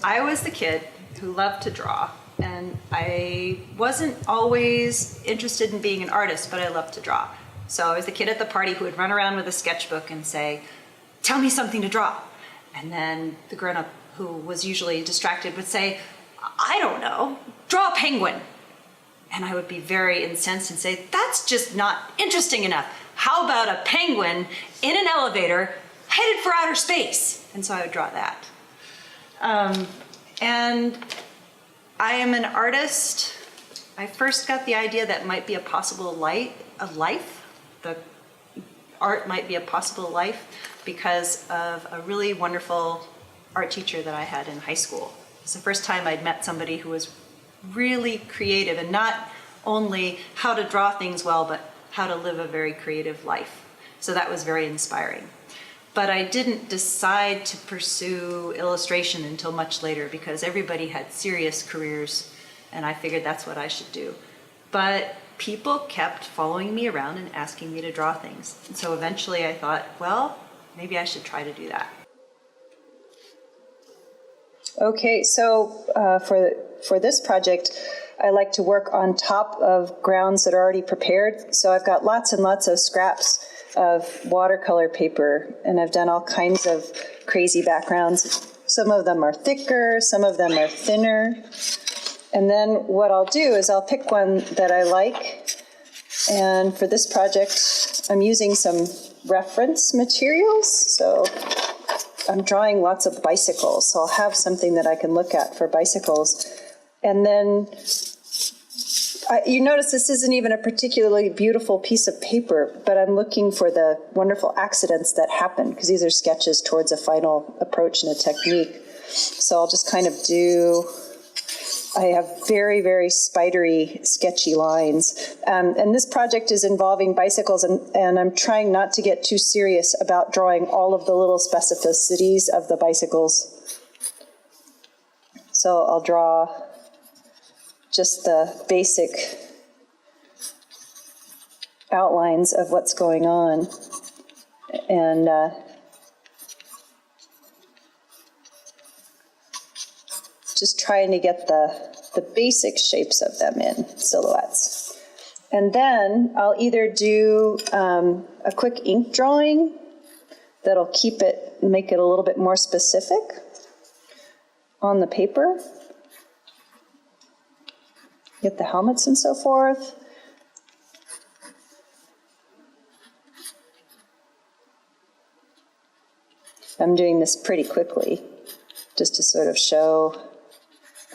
I was the kid who loved to draw, and I wasn't always interested in being an artist, but I loved to draw. So I was the kid at the party who would run around with a sketchbook and say, "Tell me something to draw." And then the grown-up who was usually distracted would say, "I don't know, draw a penguin." And I would be very incensed and say, "That's just not interesting enough. How about a penguin in an elevator headed for outer space?" And so I would draw that. And I am an artist. I first got the idea that might be a possible life. The art might be a possible life because of a really wonderful art teacher that I had in high school. It's the first time I'd met somebody who was really creative, and not only how to draw things well, but how to live a very creative life. So that was very inspiring. But I didn't decide to pursue illustration until much later because everybody had serious careers, and I figured that's what I should do. But people kept following me around and asking me to draw things. And so eventually I thought, well, maybe I should try to do that. Okay, so for this project, I like to work on top of grounds that are already prepared. So I've got lots and lots of scraps of watercolor paper, and I've done all kinds of crazy backgrounds. Some of them are thicker, some of them are thinner. And then what I'll do is I'll pick one that I like. And for this project, I'm using some reference materials. So I'm drawing lots of bicycles, so I'll have something that I can look at for bicycles. And then you notice this isn't even a particularly beautiful piece of paper, but I'm looking for the wonderful accidents that happen, because these are sketches towards a final approach and a technique. So I'll just kind of I have very, very spidery, sketchy lines. And this project is involving bicycles, and I'm trying not to get too serious about drawing all of the little specificities of the bicycles. So I'll draw just the basic outlines of what's going on. And just trying to get the basic shapes of them in silhouettes. And then I'll either do a quick ink drawing that'll make it a little bit more specific on the paper, get the helmets and so forth. I'm doing this pretty quickly just to sort of show.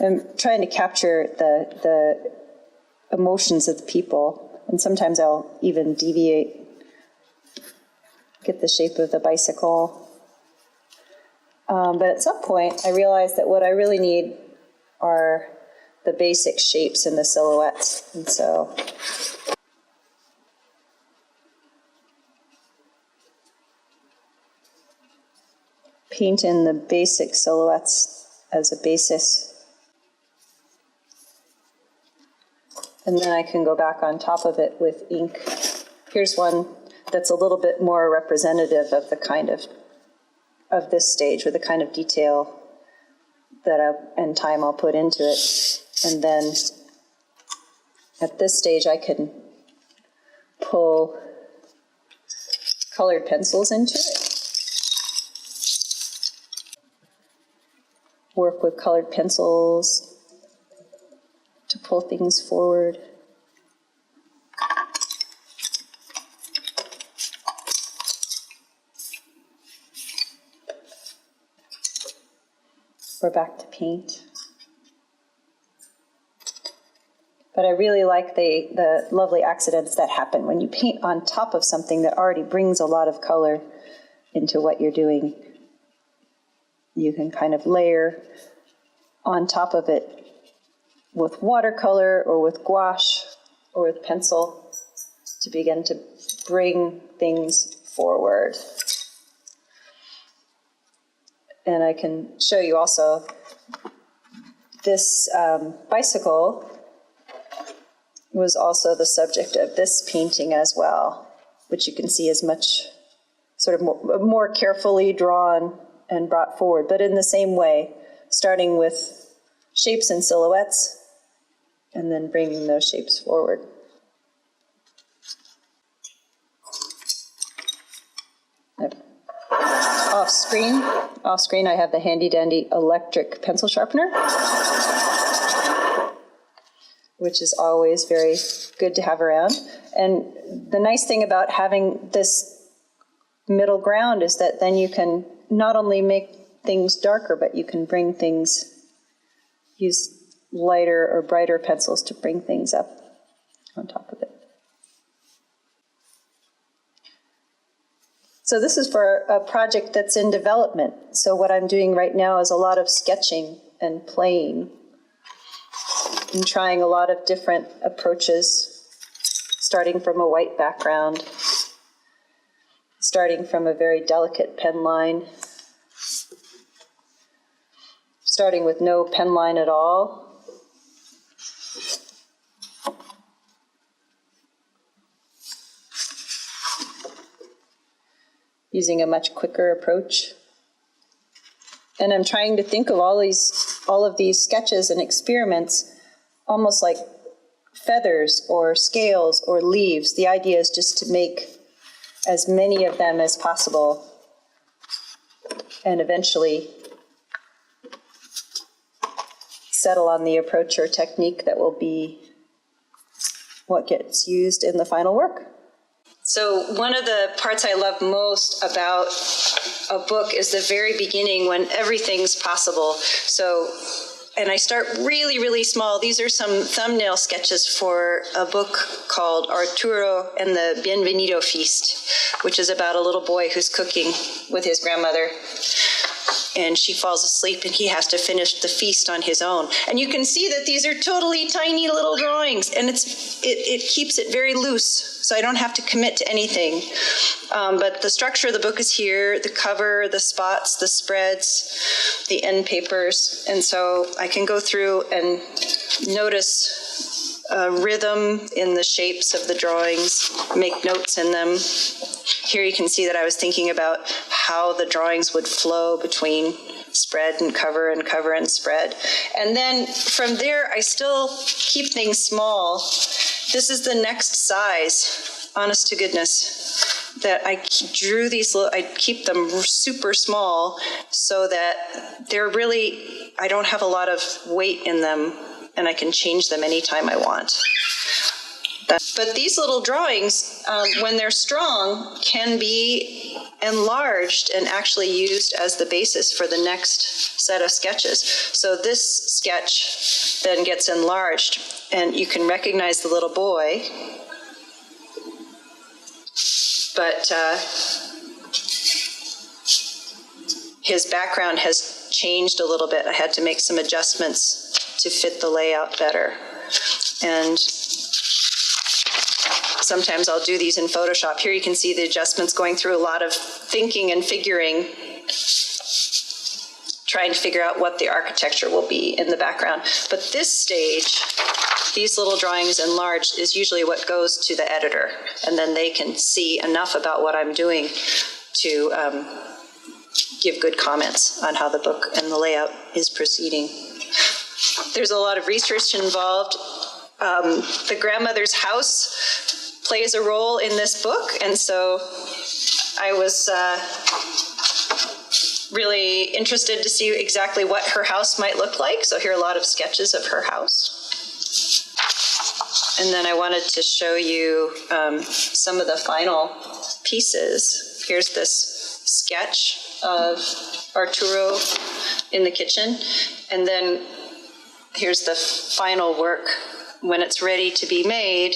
I'm trying to capture the emotions of the people, and sometimes I'll even deviate, get the shape of the bicycle. But at some point, I realized that what I really need are the basic shapes and the silhouettes, and so paint in the basic silhouettes as a basis. And then I can go back on top of it with ink. Here's one that's a little bit more representative of the kind of this stage, with the kind of detail and time I'll put into it. And then at this stage, I can pull colored pencils into it. Work with colored pencils to pull things forward. Or back to paint. But I really like the lovely accidents that happen when you paint on top of something that already brings a lot of color into what you're doing. You can kind of layer on top of it with watercolor or with gouache or with pencil to begin to bring things forward. And I can show you also this bicycle was also the subject of this painting as well, which you can see is much sort of more carefully drawn and brought forward, but in the same way, starting with shapes and silhouettes, and then bringing those shapes forward. Off screen, I have the handy dandy electric pencil sharpener, which is always very good to have around. And the nice thing about having this middle ground is that then you can not only make things darker, but you can bring things, use lighter or brighter pencils to bring things up on top of it. So this is for a project that's in development. So what I'm doing right now is a lot of sketching and playing and trying a lot of different approaches, starting from a white background, starting from a very delicate pen line, starting with no pen line at all, using a much quicker approach. And I'm trying to think of all of these sketches and experiments almost like feathers or scales or leaves. The idea is just to make as many of them as possible and eventually settle on the approach or technique that will be what gets used in the final work. So one of the parts I love most about a book is the very beginning when everything's possible. So, and I start really, really small. These are some thumbnail sketches for a book called Arturo and the Bienvenido Feast, which is about a little boy who's cooking with his grandmother. And she falls asleep and he has to finish the feast on his own. And you can see that these are totally tiny little drawings, and it keeps it very loose, so I don't have to commit to anything. But the structure of the book is here, the cover, the spots, the spreads, the end papers. And so I can go through and notice rhythm in the shapes of the drawings, make notes in them. Here you can see that I was thinking about how the drawings would flow between spread and cover and cover and spread. And then from there, I still keep things small. This is the next size, honest to goodness, that I drew these little, I keep them super small so that they're really, I don't have a lot of weight in them and I can change them anytime I want. But these little drawings, when they're strong, can be enlarged and actually used as the basis for the next set of sketches. So this sketch then gets enlarged, and you can recognize the little boy, but his background has changed a little bit. I had to make some adjustments to fit the layout better. And sometimes I'll do these in Photoshop. Here you can see the adjustments going through a lot of thinking and figuring, trying to figure out what the architecture will be in the background. But this stage, these little drawings enlarged, is usually what goes to the editor, and then they can see enough about what I'm doing to give good comments on how the book and the layout is proceeding. There's a lot of research involved. The grandmother's house plays a role in this book, and so I was really interested to see exactly what her house might look like. So here are a lot of sketches of her house. And then I wanted to show you some of the final pieces. Here's this sketch of Arturo in the kitchen, and then here's the final work. When it's ready to be made,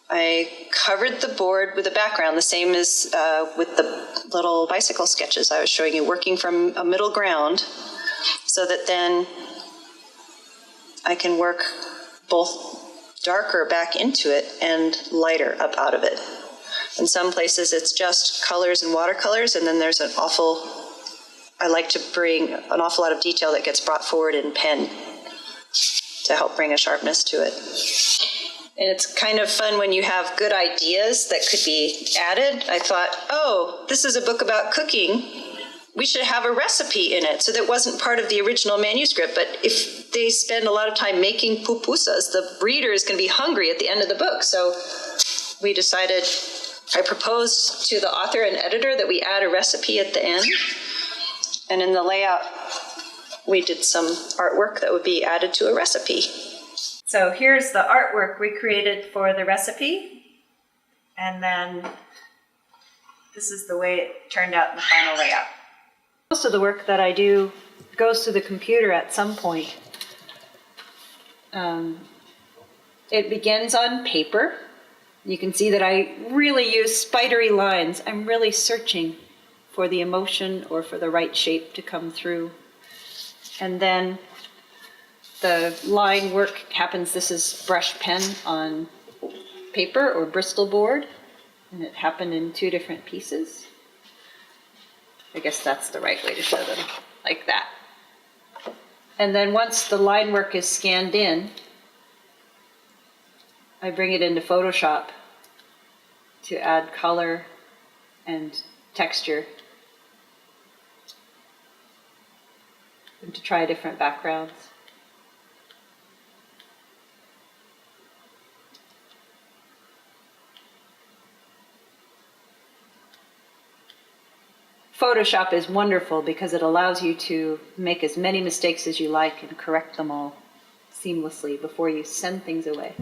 I covered the board with a background, the same as with the little bicycle sketches I was showing you, working from a middle ground, so that then I can work both darker back into it and lighter up out of it. In some places it's just colors and watercolors, and then there's I like to bring an awful lot of detail that gets brought forward in pen to help bring a sharpness to it. And it's kind of fun when you have good ideas that could be added. I thought, oh, this is a book about cooking. we should have a recipe in it, so that wasn't part of the original manuscript. But if they spend a lot of time making pupusas, the reader is going to be hungry at the end of the book. So we decided, I proposed to the author and editor that we add a recipe at the end. And in the layout, we did some artwork that would be added to a recipe. So here's the artwork we created for the recipe. And then this is the way it turned out in the final layout. Most of the work that I do goes to the computer at some point. It begins on paper. You can see that I really use spidery lines. I'm really searching for the emotion or for the right shape to come through. And then the line work happens. This is brush pen on paper or Bristol board, and it happened in 2 different pieces. I guess that's the right way to show them, like that. And then once the line work is scanned in, I bring it into Photoshop to add color and texture and to try different backgrounds. Photoshop is wonderful because it allows you to make as many mistakes as you like and correct them all seamlessly before you send things away.